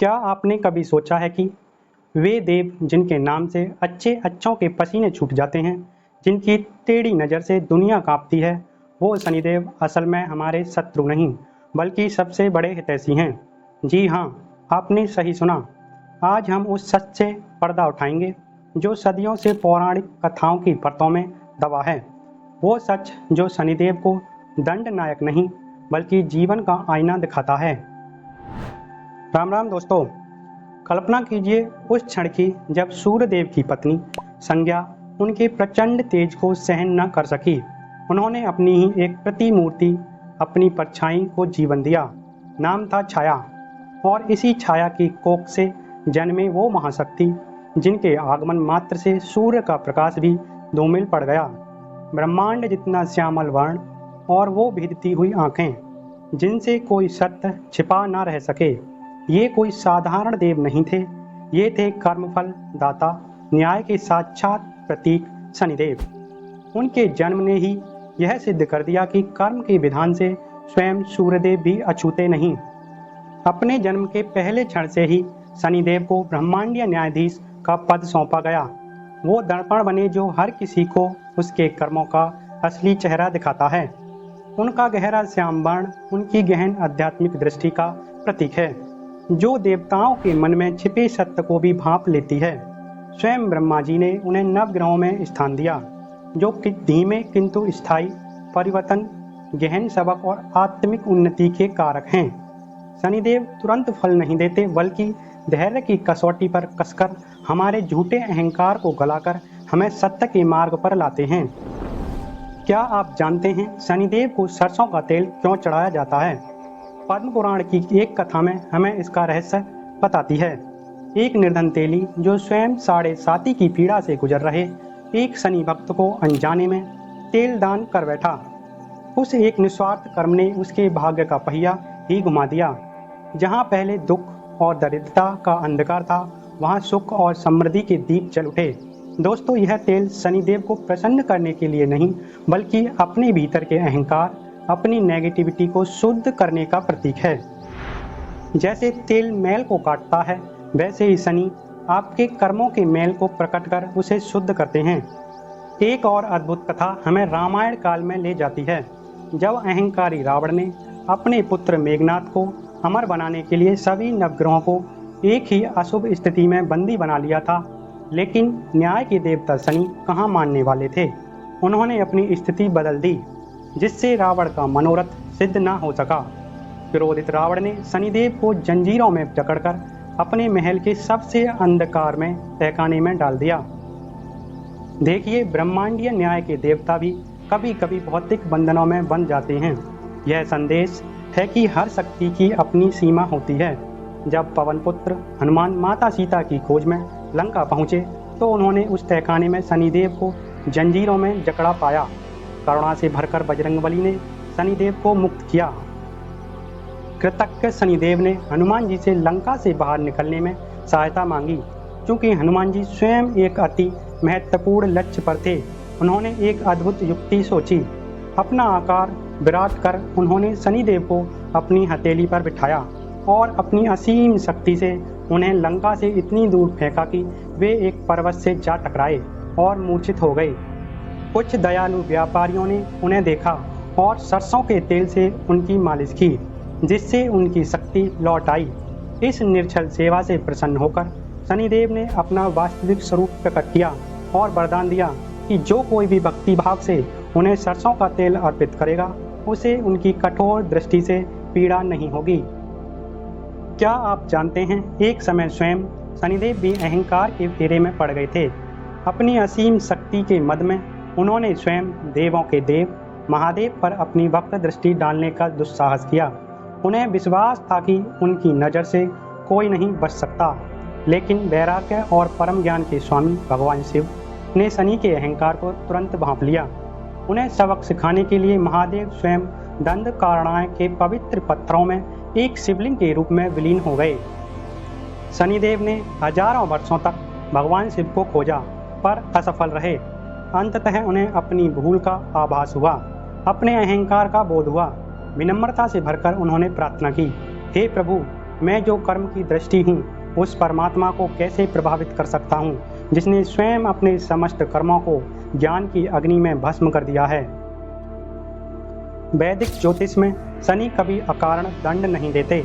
क्या आपने कभी सोचा है कि वे देव जिनके नाम से अच्छे अच्छों के पसीने छूट जाते हैं, जिनकी टेढ़ी नज़र से दुनिया कांपती है, वो शनिदेव असल में हमारे शत्रु नहीं बल्कि सबसे बड़े हितैषी हैं। जी हाँ, आपने सही सुना। आज हम उस सच से पर्दा उठाएंगे जो सदियों से पौराणिक कथाओं की परतों में दबा है। वो सच जो शनिदेव को दंड नायक नहीं बल्कि जीवन का आईना दिखाता है। राम राम दोस्तों, कल्पना कीजिए उस क्षण की जब सूर्यदेव की पत्नी संज्ञा उनके प्रचंड तेज को सहन न कर सकी। उन्होंने अपनी ही एक प्रतिमूर्ति, अपनी परछाई को जीवन दिया। नाम था छाया, और इसी छाया की कोख से जन्मे वो महाशक्ति जिनके आगमन मात्र से सूर्य का प्रकाश भी धूमिल पड़ गया। ब्रह्मांड जितना श्यामल वर्ण और वो भेदती हुई आंखें जिनसे कोई सत्य छिपा न रह सके। ये कोई साधारण देव नहीं थे, ये थे कर्मफल दाता, न्याय के साक्षात प्रतीक शनिदेव। उनके जन्म ने ही यह सिद्ध कर दिया कि कर्म के विधान से स्वयं सूर्यदेव भी अछूते नहीं। अपने जन्म के पहले क्षण से ही शनिदेव को ब्रह्मांडीय न्यायाधीश का पद सौंपा गया। वो दर्पण बने जो हर किसी को उसके कर्मों का असली चेहरा दिखाता है। उनका गहरा श्याम वर्ण उनकी गहन आध्यात्मिक दृष्टि का प्रतीक है, जो देवताओं के मन में छिपे सत्य को भी भांप लेती है। स्वयं ब्रह्मा जी ने उन्हें नवग्रहों में स्थान दिया, जो धीमे किंतु स्थायी परिवर्तन, गहन सबक और आत्मिक उन्नति के कारक हैं। शनिदेव तुरंत फल नहीं देते बल्कि धैर्य की कसौटी पर कसकर हमारे झूठे अहंकार को गलाकर हमें सत्य के मार्ग पर लाते हैं। क्या आप जानते हैं शनिदेव को सरसों का तेल क्यों चढ़ाया जाता है? पद्म पुराण की एक कथा में हमें इसका रहस्य बताती है। एक निर्धन तेली जो स्वयं 7.5 की पीड़ा से गुजर रहे एक शनि भक्त को अनजाने में तेल दान कर बैठा। उस एक निस्वार्थ कर्म ने उसके भाग्य का पहिया ही घुमा दिया। जहाँ पहले दुख और दरिद्रता का अंधकार था, वहाँ सुख और समृद्धि के दीप जल उठे। दोस्तों, यह तेल शनिदेव को प्रसन्न करने के लिए नहीं बल्कि अपने भीतर के अहंकार, अपनी नेगेटिविटी को शुद्ध करने का प्रतीक है। जैसे तेल मैल को काटता है, वैसे ही शनि आपके कर्मों के मैल को प्रकट कर उसे शुद्ध करते हैं। एक और अद्भुत कथा हमें रामायण काल में ले जाती है, जब अहंकारी रावण ने अपने पुत्र मेघनाथ को अमर बनाने के लिए सभी नवग्रहों को एक ही अशुभ स्थिति में बंदी बना लिया था। लेकिन न्याय के देवता शनि कहाँ मानने वाले थे। उन्होंने अपनी स्थिति बदल दी, जिससे रावण का मनोरथ सिद्ध न हो सका। क्रोधित रावण ने शनिदेव को जंजीरों में जकड़कर अपने महल के सबसे अंधकार में तहखाने में डाल दिया। देखिए, ब्रह्मांडीय न्याय के देवता भी कभी कभी भौतिक बंधनों में बंध जाते हैं। यह संदेश है कि हर शक्ति की अपनी सीमा होती है। जब पवन पुत्र हनुमान माता सीता की खोज में लंका पहुँचे तो उन्होंने उस तहखाने में शनिदेव को जंजीरों में जकड़ा पाया। करुणा से भरकर बजरंगबली ने शनिदेव को मुक्त किया। कृतज्ञ शनिदेव ने हनुमान जी से लंका से बाहर निकलने में सहायता मांगी। क्योंकि हनुमान जी स्वयं एक अति महत्वपूर्ण लक्ष्य पर थे, उन्होंने एक अद्भुत युक्ति सोची। अपना आकार विराट कर उन्होंने शनिदेव को अपनी हथेली पर बिठाया और अपनी असीम शक्ति से उन्हें लंका से इतनी दूर फेंका कि वे एक पर्वत से जा टकराए और मूर्छित हो गए। कुछ दयालु व्यापारियों ने उन्हें देखा और सरसों के तेल से उनकी मालिश की, जिससे उनकी शक्ति लौट आई। इस निर्छल सेवा से प्रसन्न होकर शनिदेव ने अपना वास्तविक स्वरूप प्रकट किया और वरदान दिया कि जो कोई भी भक्ति भाव से उन्हें सरसों का तेल अर्पित करेगा, उसे उनकी कठोर दृष्टि से पीड़ा नहीं होगी। क्या आप जानते हैं, एक समय स्वयं शनिदेव भी अहंकार के फेरे में पड़ गए थे। अपनी असीम शक्ति के मद में उन्होंने स्वयं देवों के देव महादेव पर अपनी वक्र दृष्टि डालने का दुस्साहस किया। उन्हें विश्वास था कि उनकी नज़र से कोई नहीं बच सकता। लेकिन वैराग्य और परम ज्ञान के स्वामी भगवान शिव ने शनि के अहंकार को तुरंत भांप लिया। उन्हें सबक सिखाने के लिए महादेव स्वयं दंडकारणाय के पवित्र पत्थरों में एक शिवलिंग के रूप में विलीन हो गए। शनिदेव ने हजारों वर्षों तक भगवान शिव को खोजा पर असफल रहे। अंततः उन्हें अपनी भूल का आभास हुआ, अपने अहंकार का बोध हुआ। विनम्रता से भरकर उन्होंने प्रार्थना की, हे प्रभु, मैं जो कर्म की दृष्टि हूँ उस परमात्मा को कैसे प्रभावित कर सकता हूँ जिसने स्वयं अपने समस्त कर्मों को ज्ञान की अग्नि में भस्म कर दिया है। वैदिक ज्योतिष में शनि कभी अकारण दंड नहीं देते।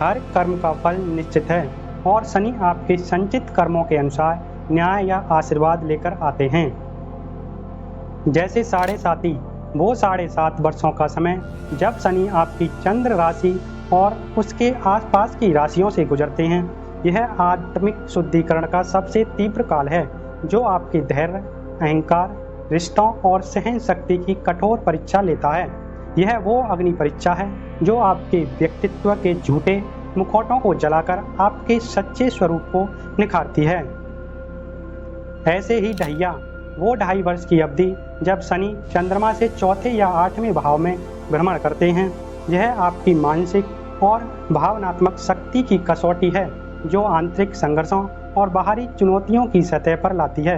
हर कर्म का फल निश्चित है और शनि आपके संचित कर्मों के अनुसार न्याय या आशीर्वाद लेकर आते हैं। जैसे 7.5 वो 7.5 वर्षों का समय जब शनि आपकी चंद्र राशि और उसके आसपास की राशियों से गुजरते हैं, यह आत्मिक शुद्धिकरण का सबसे तीव्र काल है जो आपके धैर्य, अहंकार, रिश्तों और सहन शक्ति की कठोर परीक्षा लेता है। यह वो अग्नि परीक्षा है जो आपके व्यक्तित्व के झूठे मुखौटों को जलाकर आपके सच्चे स्वरूप को निखारती है। ऐसे ही ढैया वो 2.5 वर्ष की अवधि जब शनि चंद्रमा से चौथे या 8वें भाव में भ्रमण करते हैं, यह आपकी मानसिक और भावनात्मक शक्ति की कसौटी है जो आंतरिक संघर्षों और बाहरी चुनौतियों की सतह पर लाती है।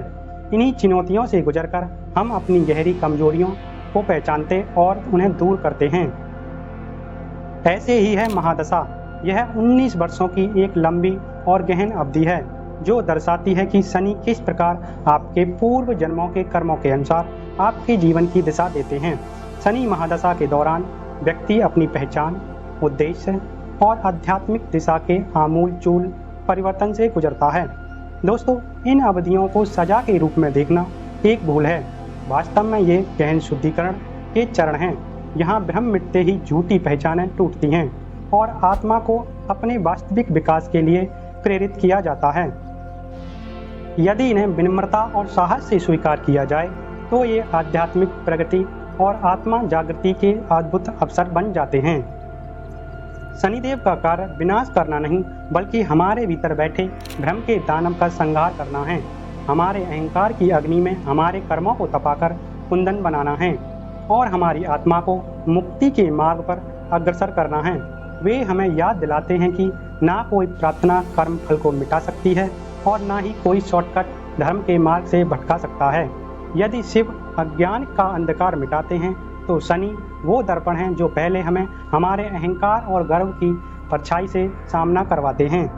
इन्हीं चुनौतियों से गुजरकर हम अपनी गहरी कमजोरियों को पहचानते और उन्हें दूर करते हैं। ऐसे ही है महादशा। यह 19 वर्षों की एक लंबी और गहन अवधि है जो दर्शाती है कि शनि किस प्रकार आपके पूर्व जन्मों के कर्मों के अनुसार आपके जीवन की दिशा देते हैं। शनि महादशा के दौरान व्यक्ति अपनी पहचान, उद्देश्य और आध्यात्मिक दिशा के आमूल-चूल परिवर्तन से गुजरता है। दोस्तों, इन अवधियों को सजा के रूप में देखना एक भूल है। वास्तव में ये गहन शुद्धिकरण के चरण हैं। यहाँ भ्रम मिटते ही झूठी पहचानें टूटती हैं और आत्मा को अपने वास्तविक विकास के लिए प्रेरित किया जाता है। यदि इन्हें विनम्रता और साहस से स्वीकार किया जाए तो ये आध्यात्मिक प्रगति और आत्मा जागृति के अद्भुत अवसर बन जाते हैं। शनिदेव का कार्य विनाश करना नहीं बल्कि हमारे भीतर बैठे भ्रम के दानव का संहार करना है। हमारे अहंकार की अग्नि में हमारे कर्मों को तपाकर कुंदन बनाना है और हमारी आत्मा को मुक्ति के मार्ग पर अग्रसर करना है। वे हमें याद दिलाते हैं कि ना कोई प्रार्थना कर्म फल को मिटा सकती है और ना ही कोई शॉर्टकट धर्म के मार्ग से भटका सकता है। यदि शिव अज्ञान का अंधकार मिटाते हैं तो शनि वो दर्पण हैं जो पहले हमें हमारे अहंकार और गर्व की परछाई से सामना करवाते हैं।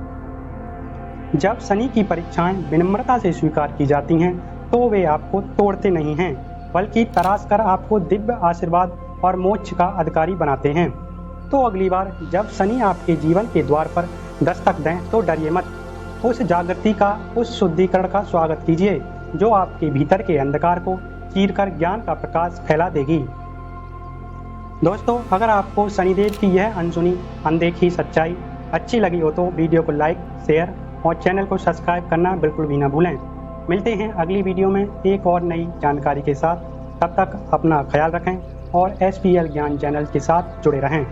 जब शनि की परीक्षाएं विनम्रता से स्वीकार की जाती हैं तो वे आपको तोड़ते नहीं हैं बल्कि तराश कर आपको दिव्य आशीर्वाद और मोक्ष का अधिकारी बनाते हैं। तो अगली बार जब शनि आपके जीवन के द्वार पर दस्तक दें तो डरिए मत। उस जागृति का, उस शुद्धिकरण का स्वागत कीजिए जो आपके भीतर के अंधकार को चीरकर ज्ञान का प्रकाश फैला देगी। दोस्तों, अगर आपको शनिदेव की यह अनसुनी अनदेखी सच्चाई अच्छी लगी हो तो वीडियो को लाइक, शेयर और चैनल को सब्सक्राइब करना बिल्कुल भी ना भूलें। मिलते हैं अगली वीडियो में एक और नई जानकारी के साथ। तब तक अपना ख्याल रखें और SPL ज्ञान चैनल के साथ जुड़े रहें।